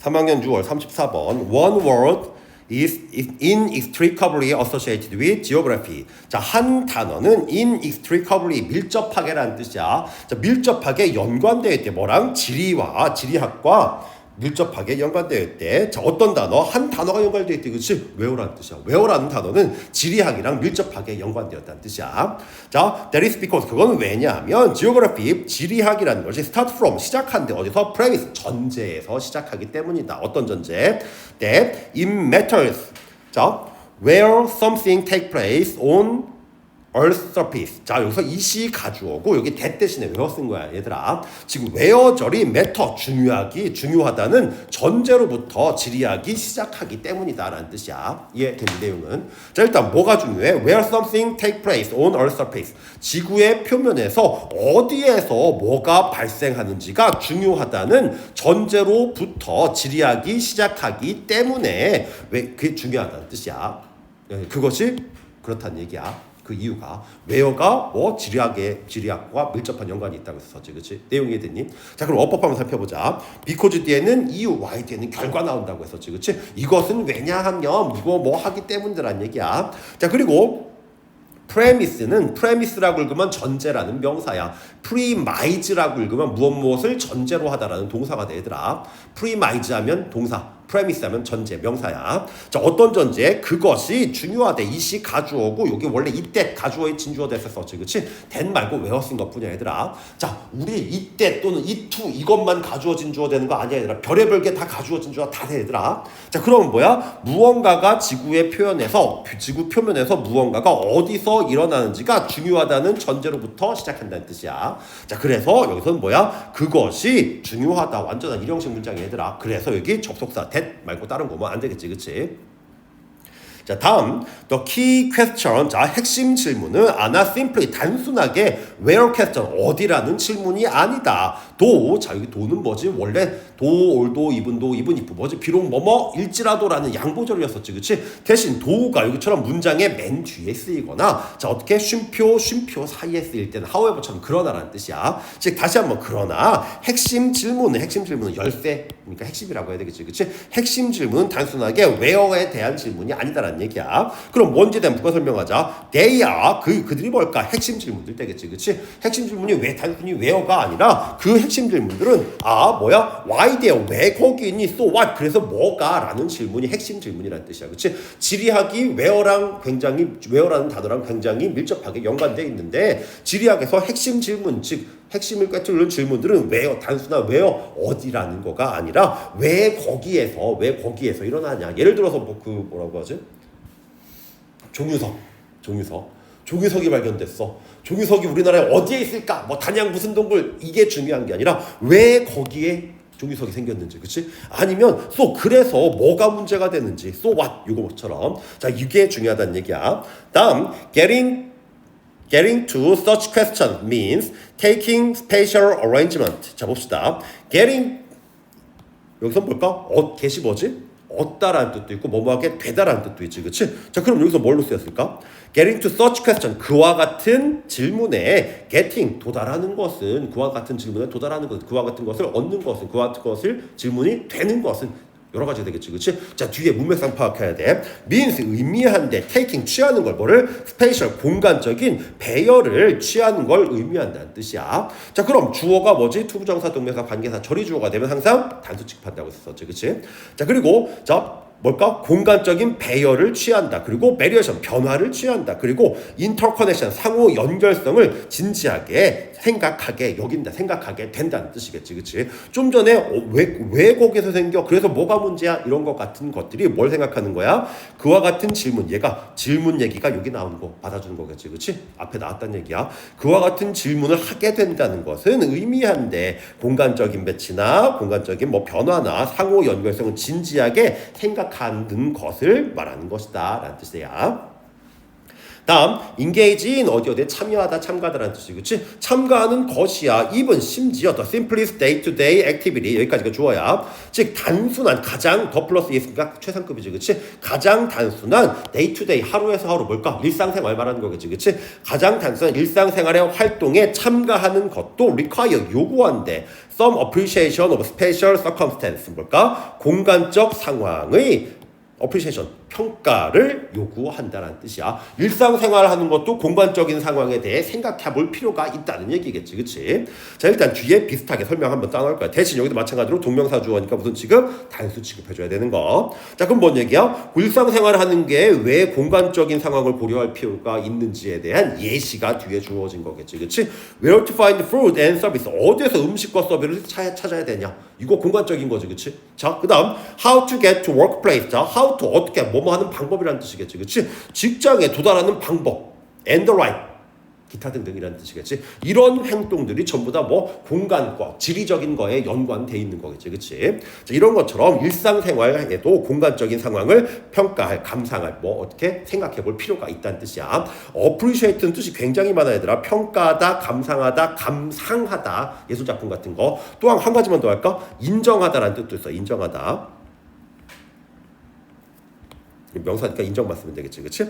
3학년 6월 34번 One word is inextricably associated with geography. 자, 한 단어는 inextricably 밀접하게라는 뜻이야. 자, 밀접하게 연관되어 있대. 뭐랑? 지리학과 밀접하게 연관되어 있대. 자, 어떤 단어? 한 단어가 연관되어 있대. 그렇지? where라는 뜻이야. where라는 단어는 지리학이랑 밀접하게 연관되었다는 뜻이야. 자, that is because 그건 왜냐하면 geography, 지리학이라는 것이 start from, 시작한데 어디서? premise, 전제에서 시작하기 때문이다. 어떤 전제? that it matters. 자, where something take place on earth surface. 자, 여기서 이시 가주어고 여기 that 대신에 where 쓴 거야, 얘들아. 지금 where절이 matter, 중요하다는 전제로부터 지리학이 시작하기 때문이다라는 뜻이야. 이해되는 내용은. 자, 일단 뭐가 중요해? Where something take place on earth surface. 지구의 표면에서 어디에서 뭐가 발생하는지가 중요하다는 전제로부터 지리학이 시작하기 때문에 왜 그게 중요하다는 뜻이야. 그것이 그렇다는 얘기야. 그 이유가 where가 뭐 지리학과 밀접한 연관이 있다고 해서 그렇지? 내용이 이해됐니? 자, 그럼 어법 한번 살펴보자. because 뒤에는 이유, why 뒤에는 결과 나온다고 해서 그렇지? 이것은 왜냐하면 이거 뭐 하기 때문이라는 얘기야. 자, 그리고 premise라고 읽으면 전제라는 명사야. premise라고 읽으면 무엇을 전제로 하다라는 동사가 돼, 얘들아. premise 하면 동사, premise 하면 전제, 명사야. 자, 어떤 전제? 그것이 중요하대. 이시 가주어고 여기 원래 이때 가주어의 진주어 됐었지, 그렇지? that 말고 where 쓴 것뿐이야, 얘들아. 자, 우리 이때 또는 이투 이것만 가주어 진주어 되는 거 아니야, 얘들아. 별의별 게 다 가주어 진주어 다 돼, 얘들아. 자, 그러면 뭐야? 무언가가 지구 표면에서 무언가가 어디서 일어나는지가 중요하다는 전제로부터 시작한다는 뜻이야. 자, 그래서 여기서는 뭐야? 그것이 중요하다. 완전한 일형식 문장이야, 얘들아. 그래서 여기 접속사 that 말고 다른 거면 안 되겠지, 그치? 자, 다음 the key question. 자, 핵심 질문은 not simply 단순하게 where question 어디라는 질문이 아니다. 자, 여기 도는 뭐지? 원래 올도 이분 if 뭐지? 비록 일지라도라는 양보절이었었지, 그치? 대신 도가 여기처럼 문장의 맨 뒤에 쓰이거나, 자, 어떻게 쉼표 사이에 쓰일 때는 however처럼 그러나라는 뜻이야. 즉 다시 한번 그러나 핵심 질문은 열쇠, 그러니까 핵심이라고 해야 되겠지, 그치? 핵심 질문은 단순하게 where에 대한 질문이 아니다라는 얘기야. 그럼 뭔지 대한 묶어 설명하자. they are 그들이 뭘까? 핵심 질문들 되겠지, 그치? 핵심 질문이 왜 단순히 where가 아니라 그 핵심 질문들은 why there, 왜 거기 있니? so what, 그래서 뭐가? 라는 질문이 핵심 질문이라는 뜻이야, 그치? 지리학이 where라는 단어랑 굉장히 밀접하게 연관되어 있는데 지리학에서 핵심 질문, 즉 핵심을 꿰뚫는 질문들은 단순한 어디라는 거가 아니라 왜 거기에서 일어나냐. 예를 들어서 뭐라고 하지? 종유석이 발견됐어. 종유석이 우리나라에 어디에 있을까? 단양 무슨 동굴, 이게 중요한 게 아니라 왜 거기에 종유석이 생겼는지, 그치? 아니면 그래서 뭐가 문제가 되는지, so what, 이거처럼. 자, 이게 중요하다는 얘기야. 다음, getting to such question means taking special arrangement. 자, 봅시다. 여기서 뭘까? get이 뭐지? 얻다라는 뜻도 있고 뭐뭐하게 되다라는 뜻도 있지, 그치? 자, 그럼 여기서 뭘로 쓰였을까? getting to such question, 그와 같은 질문에 도달하는 것은, 그와 같은 질문에 도달하는 것은, 그와 같은 것을 얻는 것은, 그와 같은 것을 질문이 되는 것은 여러 가지 되겠지, 그치? 자, 뒤에 문맥상 파악해야 돼. means 의미한데, taking 취하는 걸, 뭐를? spatial 공간적인 배열을 취하는 걸 의미한다는 뜻이야. 자, 그럼 주어가 뭐지? 투부정사, 동명사, 관계사, 절의주어가 되면 항상 단수 취급한다고 했었지, 그치? 자, 그리고 뭘까? 공간적인 배열을 취한다. 그리고 베리에이션, 변화를 취한다. 그리고 인터커넥션, 상호 연결성을 진지하게 생각하게 된다는 뜻이겠지, 그치? 좀 전에 왜 거기서 생겨? 그래서 뭐가 문제야? 이런 것 같은 것들이 뭘 생각하는 거야? 그와 같은 질문, 얘가 질문 얘기가 여기 나오는 거 받아주는 거겠지, 그치? 앞에 나왔다는 얘기야. 그와 같은 질문을 하게 된다는 것은 의미한데 공간적인 배치나 공간적인 변화나 상호 연결성을 진지하게 생각하는 것을 말하는 것이다 라는 뜻이야. 다음, engage in 어디에 참여하다, 참가하다라는 뜻이, 그치? 참가하는 것이야. even 심지어 the simplest day-to-day activity, 여기까지가 주어야. 즉 단순한, 가장 더 플러스 있으니까 최상급이지, 그치? 가장 단순한 day-to-day, 하루에서 하루 뭘까? 일상생활 말하는 거겠지, 그치? 가장 단순한 일상생활의 활동에 참가하는 것도 require, 요구한대. some appreciation of special circumstance 뭘까? 공간적 상황의 appreciation, 평가를 요구한다는 뜻이야. 일상생활하는 것도 공간적인 상황에 대해 생각해 볼 필요가 있다는 얘기겠지. 그치? 자, 일단 뒤에 비슷하게 설명 한번 따놓을 거야. 대신 여기도 마찬가지로 동명사 주어니까 무슨 취급? 단수 취급해줘야 되는 거. 자, 그럼 뭔 얘기야? 일상생활하는 게 왜 공간적인 상황을 고려할 필요가 있는지에 대한 예시가 뒤에 주어진 거겠지. 그치? Where to find food and service. 어디에서 음식과 서비스를 찾아야 되냐? 이거 공간적인 거지. 그치? 자, 그 다음 how to get to workplace. 자, how to 어떻게 뭐뭐 하는 방법이라는 뜻이겠지. 그치? 직장에 도달하는 방법 and the right 기타 등등이라는 뜻이겠지. 이런 행동들이 전부 다 뭐 공간과 지리적인 거에 연관돼 있는 거겠지. 그치? 자, 이런 것처럼 일상생활에도 공간적인 상황을 평가할, 감상할, 뭐 어떻게 생각해 볼 필요가 있다는 뜻이야. appreciate는 뜻이 굉장히 많아 얘들아. 평가하다, 감상하다, 감상하다, 예술작품 같은 거. 또한 한 가지만 더 할까? 인정하다라는 뜻도 있어. 인정하다. 명사니까 인정만 쓰면 되겠지. 그치?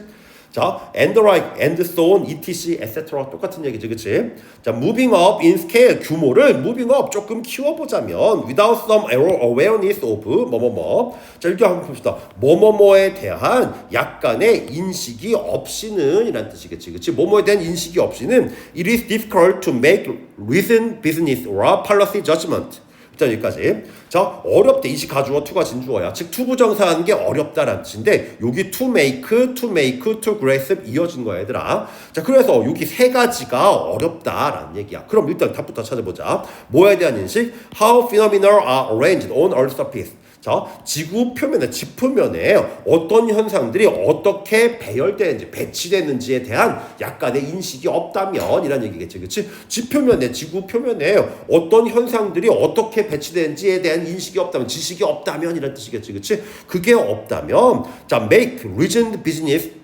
자, and the like, and so on, etc, etc 똑같은 얘기지. 그치? 자, moving up in scale, 규모를 moving up 조금 키워보자면 without some awareness of 뭐뭐뭐. 자, 이렇게 한번 봅시다. 뭐뭐뭐에 대한 약간의 인식이 없이는 이란 뜻이겠지. 그치? 뭐뭐에 대한 인식이 없이는 it is difficult to make reasoned business or policy judgment. 일단 여기까지. 자, 어렵대. 이시 가주어, 투가 진주어야. 즉, 투부정사하는 게 어렵다라는 뜻인데 여기 to make, to grasp 이어진 거야, 얘들아. 자, 그래서 여기 세 가지가 어렵다라는 얘기야. 그럼 일단 답부터 찾아보자. 뭐에 대한 인식? How phenomena are arranged on Earth's surface. 자, 지구 표면에, 지표면에 어떤 현상들이 어떻게 배열되는지, 배치되는지에 대한 약간의 인식이 없다면 이란 얘기겠지. 그치? 지표면에, 지구 표면에 어떤 현상들이 어떻게 배치되는지에 대한 인식이 없다면, 지식이 없다면 이란 뜻이겠지. 그치? 그게 없다면, 자, make reasoned business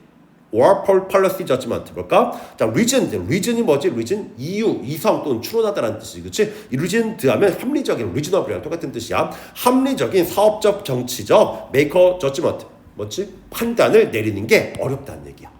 or policy judgment 볼까? 자, reason이 뭐지? reason 이유, 이성 또는 추론하다라는 뜻이지, 그렇지? 이 reasoned 하면 합리적인, reasonable이랑 똑같은 뜻이야. 합리적인 사업적, 정치적 make judgment 뭐지? 판단을 내리는 게 어렵다는 얘기야,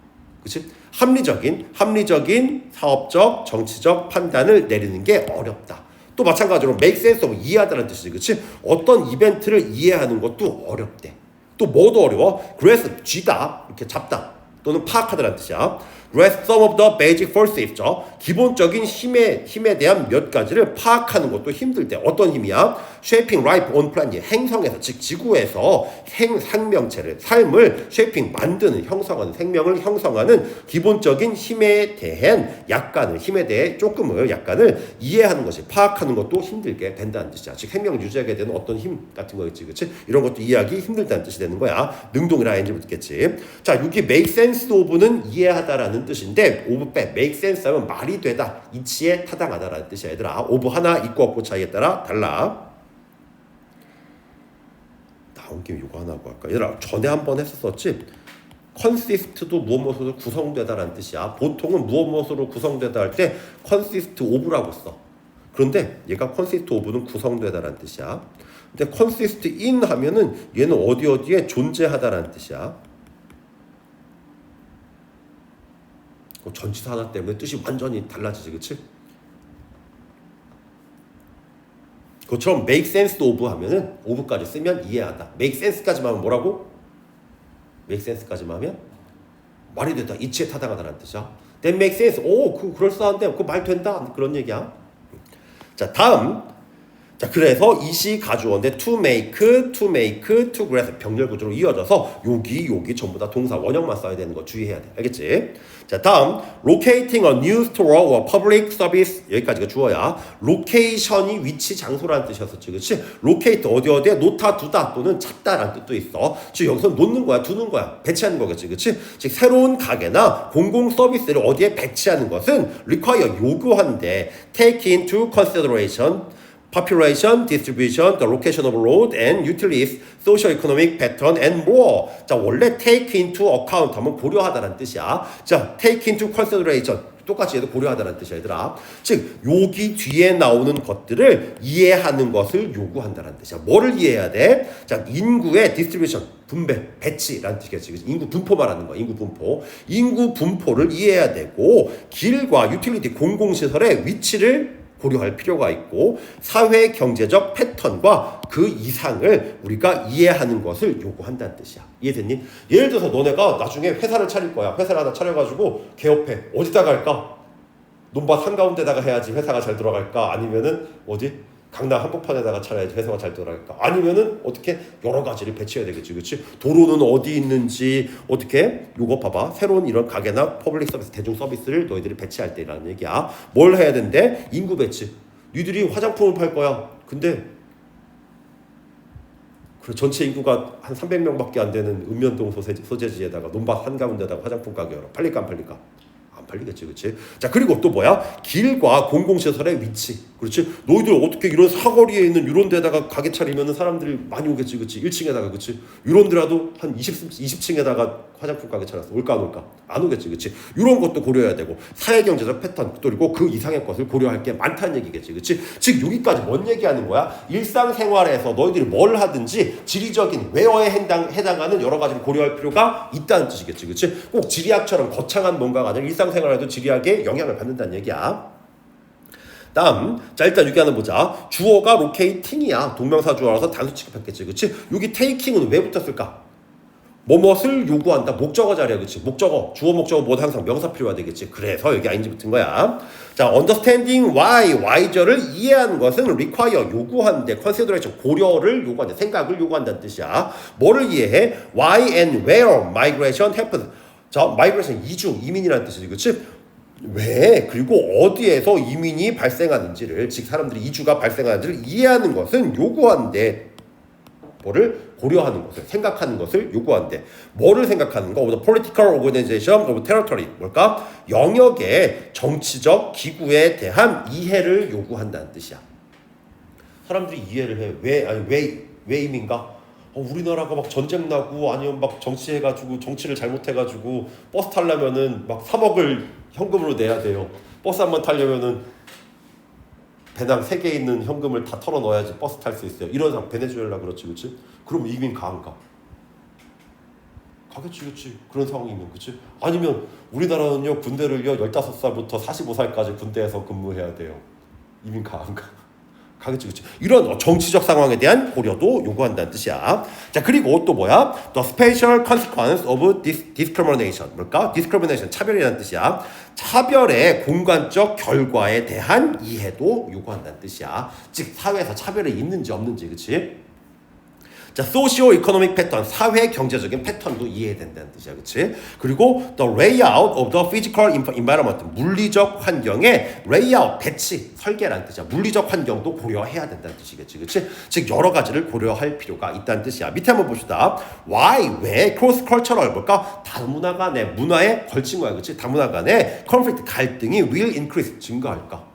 그렇지? 합리적인 사업적, 정치적 판단을 내리는 게 어렵다. 또 마찬가지로 make sense of 이해하다라는 뜻이지, 그렇지? 어떤 이벤트를 이해하는 것도 어렵대. 또 뭐도 어려워? grasp 쥐다, 이렇게 잡다. 또는 파악하다라는 뜻이야. grasp some of the basic forces. 기본적인 힘에 대한 몇 가지를 파악하는 것도 힘들 때 어떤 힘이야? shaping life on planet. 행성에서, 즉 지구에서 생명체를, 삶을 shaping, 만드는, 형성하는, 생명을 형성하는 기본적인 힘에 대한 약간을, 힘에 대해 조금을 약간을 이해하는 것이, 파악하는 것도 힘들게 된다는 뜻이야. 즉 생명을 유지하게 되는 어떤 힘 같은 거겠지, 그렇지? 이런 것도 이해하기 힘들다는 뜻이 되는 거야. 능동이라 ing 붙겠지. 자, 여기 make sense of는 이해하다라는 뜻인데 of 빼, make sense 하면 말이 되다, 이치에 타당하다라는 뜻이야, 얘들아. of 하나 있고 없고 차이에 따라 달라. 나온 김에 이거 하나 하고 할까? 얘들아, 전에 한번 했었지? consist도 무엇으로 구성되다라는 뜻이야. 보통은 무엇으로 구성되다 할 때 consist of라고 써. 그런데 얘가 consist of는 구성되다라는 뜻이야. 근데 consist in 하면은 얘는 어디에 존재하다라는 뜻이야. 전치사 하나 때문에 뜻이 완전히 달라지지, 그치? 그것처럼 make sense of 하면은 of까지 쓰면 이해하다. make sense까지만 하면 뭐라고? make sense까지만 하면 말이 되다, 이치에 타당하다라는 뜻이야. that make sense. 오, 그럴싸한데 그 말 된다, 그런 얘기야. 자, 다음. 자, 그래서 이시 가주어인데 to make, to grasp 병렬 구조로 이어져서 여기 전부 다 동사 원형만 써야 되는 거 주의해야 돼. 알겠지? 자, 다음 locating a new store or public service. 여기까지가 주어야. location이 위치, 장소라는 뜻이었었지, 그렇지? locate 어디에 놓다, 두다 또는 찾다라는 뜻도 있어. 즉 여기서 놓는 거야, 두는 거야, 배치하는 거겠지, 그렇지? 즉 새로운 가게나 공공 서비스를 어디에 배치하는 것은 require 요구한데 take into consideration population, distribution, the location of road and utilities, socio-economic pattern and more. 자, 원래 take into account 하면 고려하다라는 뜻이야. 자, take into consideration 똑같이 얘도 고려하다라는 뜻이야, 얘들아. 즉 여기 뒤에 나오는 것들을 이해하는 것을 요구한다라는 뜻이야. 뭐를 이해해야 돼? 자, 인구의 distribution, 분배, 배치라는 뜻이겠지. 인구 분포 말하는 거야. 인구 분포를 이해해야 되고 길과 유틸리티, 공공시설의 위치를 고려할 필요가 있고 사회 경제적 패턴과 그 이상을 우리가 이해하는 것을 요구한다는 뜻이야. 이해됐니? 예를 들어서 너네가 나중에 회사를 차릴 거야. 회사를 하나 차려가지고 개업해. 어디다가 할까? 논밭 한가운데다가 해야지 회사가 잘 돌아갈까? 아니면은 어디? 강남 한복판에다가 차려야지 회사가 잘 돌아갈까? 아니면은 어떻게 여러 가지를 배치해야 되겠지, 그렇지? 도로는 어디 있는지 어떻게? 요거 봐봐. 새로운 이런 가게나 퍼블릭 서비스, 대중 서비스를 너희들이 배치할 때라는 얘기야. 뭘 해야 된대? 인구 배치. 니들이 화장품을 팔 거야. 근데 그 전체 인구가 한 300명밖에 안 되는 읍면동 소재지에다가 논밭 한가운데다가 화장품 가게 열어. 팔릴까 안 팔릴까? 안 팔리겠지, 그렇지? 자, 그리고 또 뭐야? 길과 공공시설의 위치, 그렇지? 너희들 어떻게 이런 사거리에 있는 이런 데다가 가게 차리면은 사람들이 많이 오겠지, 그렇지? 1층에다가, 그렇지? 이런 데라도 한 20층에다가 화장품 가게 차렸어. 올까 안 올까? 안 오겠지, 그렇지? 이런 것도 고려해야 되고 사회경제적 패턴 그리고 그 이상의 것을 고려할 게 많다는 얘기겠지, 그렇지? 즉 여기까지 뭔 얘기하는 거야? 일상생활에서 너희들이 뭘 하든지 지리적인 웨어에 해당하는 여러 가지를 고려할 필요가 있다는 뜻이겠지, 그렇지? 꼭 지리학처럼 거창한 뭔가가 아니라 일상생활에도 지리학에 영향을 받는다는 얘기야. 다음, 자 일단 여기 하나 보자. 주어가 로케이팅이야. 동명사 주어라서 단수 취급했겠지, 그렇지? 여기 테이킹은 왜 붙었을까? 뭐뭇을 요구한다. 목적어 자리야, 그렇지? 목적어, 주어 목적어 모두 항상 명사 필요가 되겠지. 그래서 여기 ing 붙은 거야. 자, understanding why, why절을 이해하는 것은 require, 요구한대. consideration, 고려를 요구한대. 생각을 요구한다는 뜻이야. 뭐를 이해해? Why and where migration happens. 자, migration, 이중, 이민이라는 뜻이지, 그렇지? 왜 그리고 어디에서 이민이 발생하는지를, 즉 사람들이 이주가 발생하는지를 이해하는 것은 요구한대. 뭐를 고려하는 것을, 생각하는 것을 요구한대. 뭐를 생각하는 거? The political organization of territory. 뭘까? 영역의 정치적 기구에 대한 이해를 요구한다는 뜻이야. 사람들이 이해를 해. 왜 이민가? 우리나라가 막 전쟁 나고 아니면 막 정치해가지고 정치를 잘못해가지고 버스 타려면은 막 3억을 현금으로 내야 돼요. 버스 한 번 타려면은 배낭 3개 있는 현금을 다 털어 넣어야지 버스 탈 수 있어요. 이런 사람 베네수엘라 그렇지, 그렇지? 그럼 이민 가 안 가? 가겠지, 그렇지? 그런 상황이면, 그렇지? 아니면 우리나라는요 군대를요 15살부터 45살까지 군대에서 근무해야 돼요. 이민 가 안 가? 가겠지, 그렇지? 이런 정치적 상황에 대한 고려도 요구한다는 뜻이야. 자, 그리고 또 뭐야? The special consequence of discrimination. 뭘까? discrimination, 차별이라는 뜻이야. 차별의 공간적 결과에 대한 이해도 요구한다는 뜻이야. 즉 사회에서 차별이 있는지 없는지, 그렇지? 자, socio-economic 패턴, 사회 경제적인 패턴도 이해된다는 뜻이야, 그렇지? 그리고 the layout of the physical environment, 물리적 환경의 layout, 배치, 설계라는 뜻이야. 물리적 환경도 고려해야 된다는 뜻이겠지, 그렇지? 즉 여러 가지를 고려할 필요가 있다는 뜻이야. 밑에 한번 봅시다. Why, 왜 cross cultural, 뭘까? 다문화 간의 문화에 걸친 거야, 그렇지? 다문화 간의 conflict, 갈등이 will increase, 증가할까?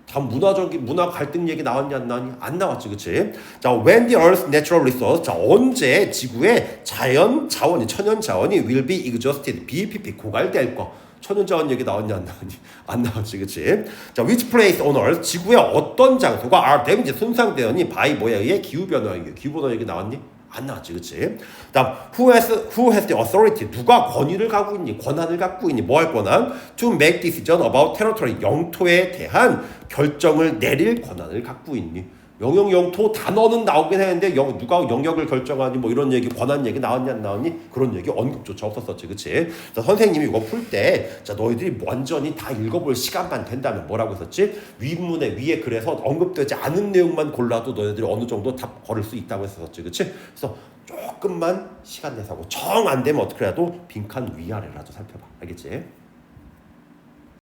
다 문화 갈등 얘기 나왔니 안 나왔니? 안 나왔지, 그치? 자, when the earth's natural resource, 자 언제 지구의 자연 자원이, 천연 자원이 will be exhausted, BPP 고갈될 거. 천연 자원 얘기 나왔니 안 나왔니? 안 나왔지, 그치? 자, which place on earth, 지구의 어떤 장소가 are damaged, 손상되었니? by 뭐에 의해? 기후 변화에 의해. 기후 변화 얘기 나왔니? 안 나왔지, 그치? 다음, who has the authority? 누가 권위를 갖고 있니? 권한을 갖고 있니? 뭐 할 권한? To make decision about territory. 영토에 대한 결정을 내릴 권한을 갖고 있니? 영토 단어는 나오긴 했는데 누가 영역을 결정하니 뭐 이런 얘기, 권한 얘기 나왔니 안 나왔니? 그런 얘기 언급조차 없었었지, 그치? 자, 선생님이 이거 풀 때, 자, 너희들이 완전히 다 읽어볼 시간만 된다면 뭐라고 했었지? 윗문에 위에 그래서 언급되지 않은 내용만 골라도 너희들이 어느 정도 답 걸을 수 있다고 했었지, 그치? 그래서 조금만 시간 내서 하고 정 안 되면 어떻게 해도 빈칸 위아래라도 살펴봐, 알겠지?